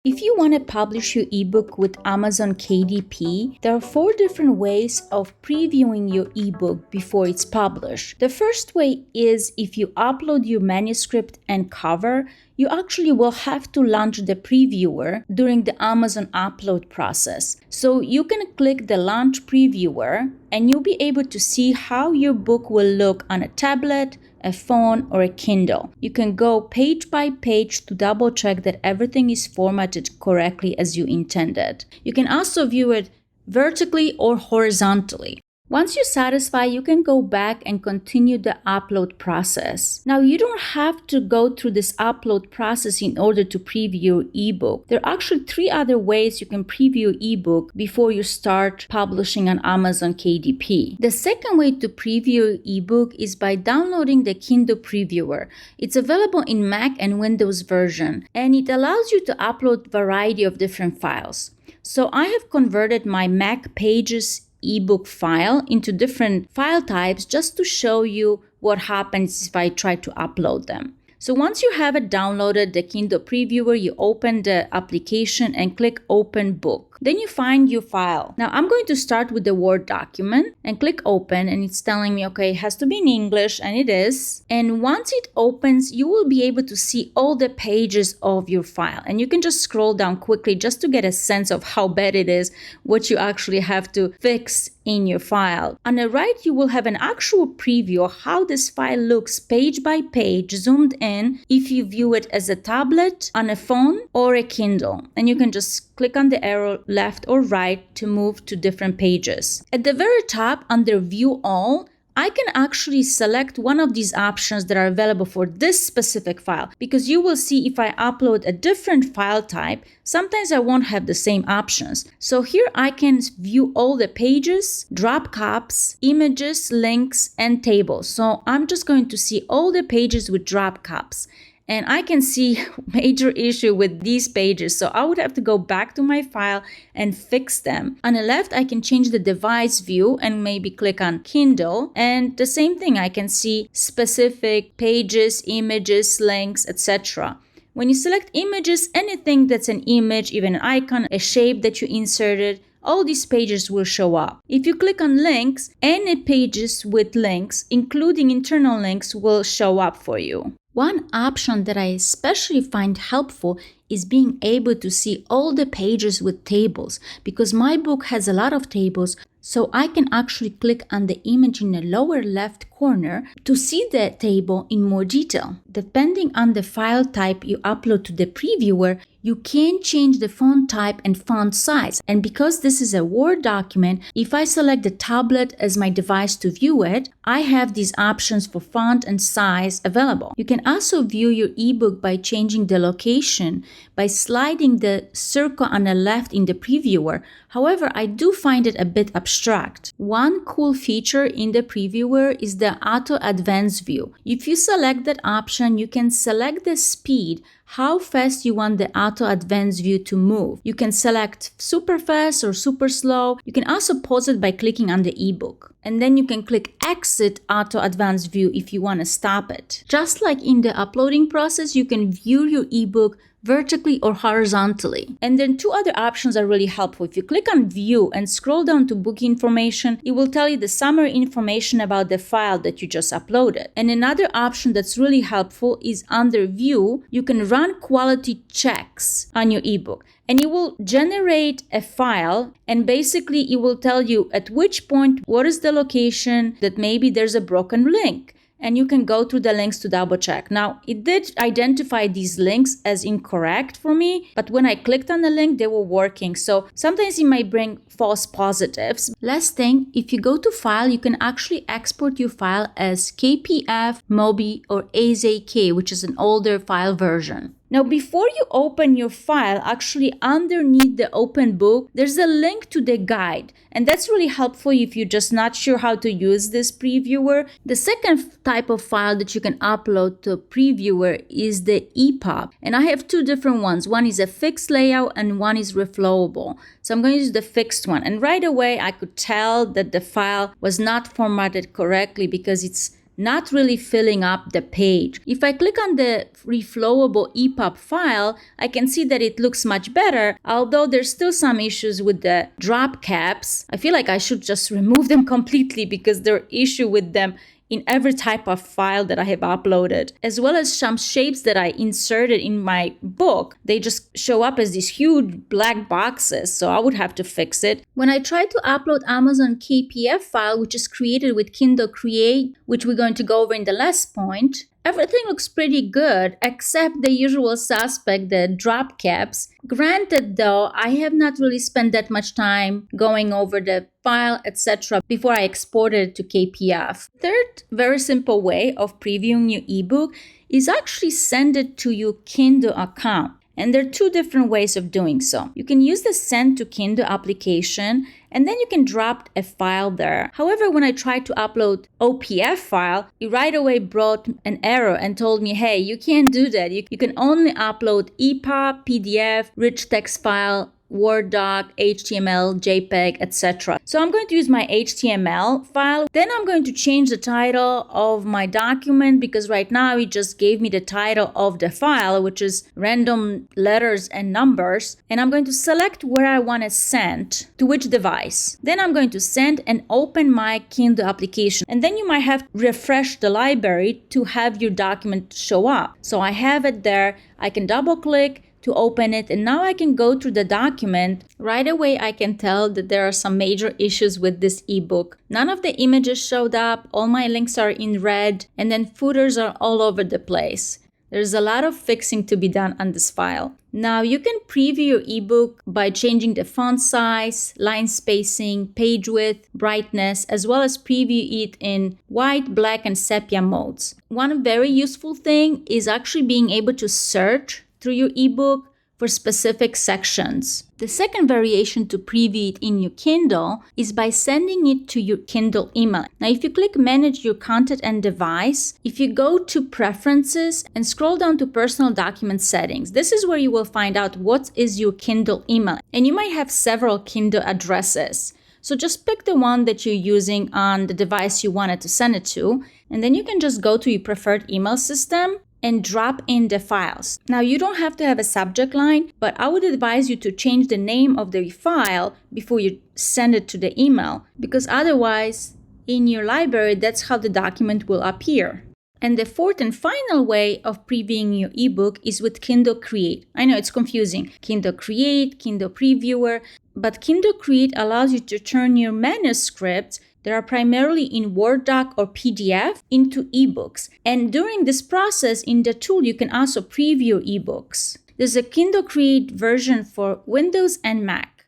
If you want to publish your ebook with Amazon KDP, there are 4 different ways of previewing your ebook before it's published. The first way is if you upload your manuscript and cover, you actually will have to launch the previewer during the Amazon upload process. So you can click the launch previewer and you'll be able to see how your book will look on a tablet, a phone, or a Kindle. You can go page by page to double check that everything is formatted correctly as you intended. You can also view it vertically or horizontally. Once you're satisfied, you can go back and continue the upload process. Now, you don't have to go through this upload process in order to preview your ebook. There are actually 3 other ways you can preview your ebook before you start publishing on Amazon KDP. The second way to preview your ebook is by downloading the Kindle Previewer. It's available in Mac and Windows version, and it allows you to upload a variety of different files. So I have converted my Mac Pages ebook file into different file types just to show you what happens if I try to upload them. So once you have it downloaded, the Kindle Previewer, you open the application and click Open Book. Then you find your file. Now I'm going to start with the Word document and click Open, and it's telling me, okay, it has to be in English, and it is. And once it opens, you will be able to see all the pages of your file. And you can just scroll down quickly just to get a sense of how bad it is, what you actually have to fix in your file. On the right, you will have an actual preview of how this file looks page by page, zoomed in, if you view it as a tablet, on a phone, or a Kindle. And you can just click on the arrow left or right to move to different pages. At the very top, under View All, I can actually select one of these options that are available for this specific file, because you will see if I upload a different file type, sometimes I won't have the same options. So here I can view all the pages, drop caps, images, links, and tables. So I'm just going to see all the pages with drop caps. And I can see major issue with these pages. So I would have to go back to my file and fix them. On the left, I can change the device view and maybe click on Kindle. And the same thing, I can see specific pages, images, links, etc. When you select images, anything that's an image, even an icon, a shape that you inserted, all these pages will show up. If you click on links, any pages with links, including internal links, will show up for you. One option that I especially find helpful is being able to see all the pages with tables, because my book has a lot of tables, so I can actually click on the image in the lower left corner to see the table in more detail. Depending on the file type you upload to the previewer, you can change the font type and font size. And because this is a Word document, if I select the tablet as my device to view it, I have these options for font and size available. You can also view your ebook by changing the location by sliding the circle on the left in the previewer. However, I do find it a bit abstract. One cool feature in the previewer is the Auto Advance view. If you select that option, you can select the speed, how fast you want the Auto Advance view to move. You can select super fast or super slow. You can also pause it by clicking on the ebook. And then you can click Exit Auto Advance View if you want to stop it. Just like in the uploading process, you can view your ebook vertically or horizontally. And then 2 other options are really helpful. If you click on View and scroll down to book information, it will tell you the summary information about the file that you just uploaded. And another option that's really helpful is under View, you can run quality checks on your ebook. And it will generate a file, and basically it will tell you at which point, what is the location, that maybe there's a broken link. And you can go through the links to double check. Now, it did identify these links as incorrect for me, but when I clicked on the link, they were working. So sometimes it might bring false positives. Last thing, if you go to File, you can actually export your file as KPF, MOBI, or AZK, which is an older file version. Now, before you open your file, actually underneath the open book, there's a link to the guide. And that's really helpful if you're just not sure how to use this previewer. The second type of file that you can upload to a previewer is the EPUB. And I have 2 different ones. One is a fixed layout and one is reflowable. So I'm going to use the fixed one. And right away, I could tell that the file was not formatted correctly because it's not really filling up the page. If I click on the reflowable EPUB file, I can see that it looks much better, although there's still some issues with the drop caps. I feel like I should just remove them completely because there are issues with them in every type of file that I have uploaded, as well as some shapes that I inserted in my book. They just show up as these huge black boxes, so I would have to fix it. When I try to upload Amazon KPF file, which is created with Kindle Create, which we're going to go over in the last point, everything looks pretty good, except the usual suspect, the drop caps. Granted though, I have not really spent that much time going over the file, etc. before I exported it to KPF. Third very simple way of previewing your ebook is actually send it to your Kindle account. And there are two different ways of doing so. You can use the Send to Kindle application, and then you can drop a file there. However, when I tried to upload OPF file, it right away brought an error and told me, hey, you can't do that. You can only upload EPUB, PDF, rich text file, Word doc, HTML, JPEG, etc. So I'm going to use my HTML file. Then I'm going to change the title of my document because right now it just gave me the title of the file, which is random letters and numbers. And I'm going to select where I want to send, to which device. Then I'm going to send and open my Kindle application. And then you might have to refresh the library to have your document show up. So I have it there. I can double click to open it, and now I can go through the document. Right away I can tell that there are some major issues with this ebook. None of the images showed up, all my links are in red, and then footers are all over the place. There's a lot of fixing to be done on this file. Now you can preview your ebook by changing the font size, line spacing, page width, brightness, as well as preview it in white, black, and sepia modes. One very useful thing is actually being able to search through your ebook for specific sections. The second variation to preview it in your Kindle is by sending it to your Kindle email. Now, if you click Manage Your Content and Device, if you go to Preferences and scroll down to Personal Document Settings, this is where you will find out what is your Kindle email. And you might have several Kindle addresses. So just pick the one that you're using on the device you wanted to send it to, and then you can just go to your preferred email system and drop in the files. Now you don't have to have a subject line, but I would advise you to change the name of the file before you send it to the email, because otherwise in your library, that's how the document will appear. And the fourth and final way of previewing your ebook is with Kindle Create. I know it's confusing. Kindle Create, Kindle Previewer, but Kindle Create allows you to turn your manuscripts that are primarily in Word doc or PDF into ebooks. And during this process in the tool, you can also preview ebooks. There's a Kindle Create version for Windows and Mac.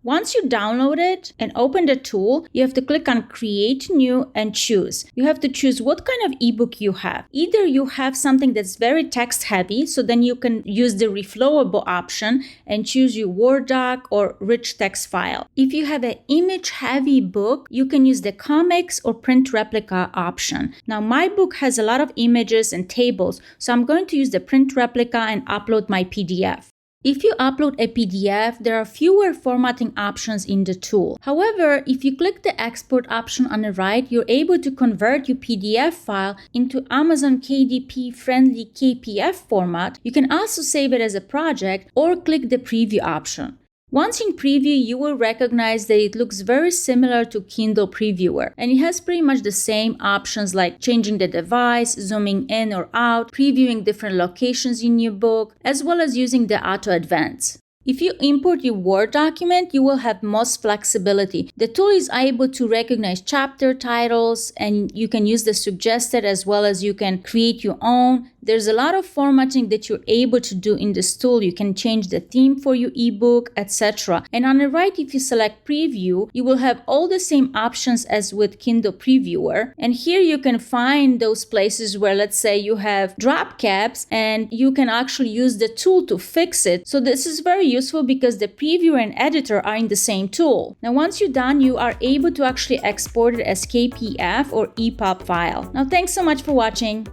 Once you download it and open the tool, you have to click on Create New and choose. You have to choose what kind of ebook you have. Either you have something that's very text heavy, so then you can use the reflowable option and choose your Word doc or rich text file. If you have an image heavy book, you can use the comics or print replica option. Now my book has a lot of images and tables, so I'm going to use the print replica and upload my PDF. If you upload a PDF, there are fewer formatting options in the tool. However, if you click the export option on the right, you're able to convert your PDF file into Amazon KDP friendly KPF format. You can also save it as a project or click the preview option. Once in preview, you will recognize that it looks very similar to Kindle Previewer, and it has pretty much the same options like changing the device, zooming in or out, previewing different locations in your book, as well as using the Auto Advance. If you import your Word document, you will have most flexibility. The tool is able to recognize chapter titles, and you can use the suggested as well as you can create your own. There's a lot of formatting that you're able to do in this tool. You can change the theme for your ebook, etc. And on the right, if you select Preview, you will have all the same options as with Kindle Previewer. And here you can find those places where, let's say, you have drop caps and you can actually use the tool to fix it. So this is very useful because the previewer and editor are in the same tool. Now, once you're done, you are able to actually export it as KPF or EPUB file. Now, thanks so much for watching.